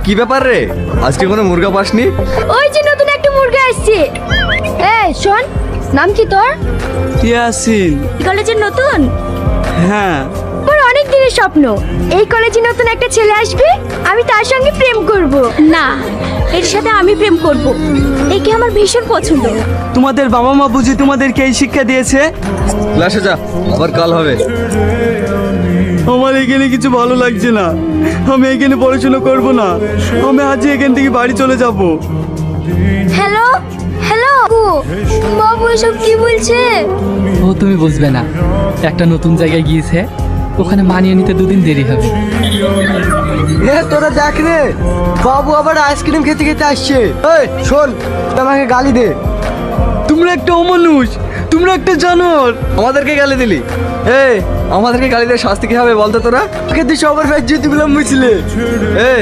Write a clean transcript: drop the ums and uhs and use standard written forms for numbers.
কি ব্যাপার রে, আজকে কোনো মুরগা পাসনি? ওই যে নতুন একটা মুরগি আসছে। এই শোন, নাম কি তোর? ইয়াসিন। কলেজের নতুন? হ্যাঁ। আমার অনেক দিনের স্বপ্ন এই কলেজে নতুন একটা ছেলে আসবে, আমি তার সঙ্গে প্রেম করব। না, এর সাথে আমি প্রেম করব। একে আমার ভীষণ পছন্দ। তোমাদের বাবা মা বুঝি তোমাদেরকে এই শিক্ষা দিয়েছে? ক্লাসে যা, আবার কাল হবে। আমার এখানে কিছু ভালো লাগছে না, আমি এখানে পড়াশোনা করব না, আমি আজই এখান থেকে বাড়ি চলে যাব। হ্যালো হ্যালো, বাবু এসব কি বলছে? ও তুমি বুঝবে না, একটা নতুন জায়গায় গিয়েছে, ওখানে মানিয়ে নিতে দুদিন দেরি হবে। তোরা দেখ রে, বাবু আবার আইসক্রিম খেতে খেতে আসছে। এই শোন, আমাকে গালি দে। তোমরা একটা অমানুষ, তোমরা একটা জানোয়ার। আমাদেরকে গালি দিলি? এই আমাদেরকে গালি দিয়ে শাস্তি কি হবে বলতো তোরা? খেতে সবার ফের জুতি বিলম্ব ছিলে। এই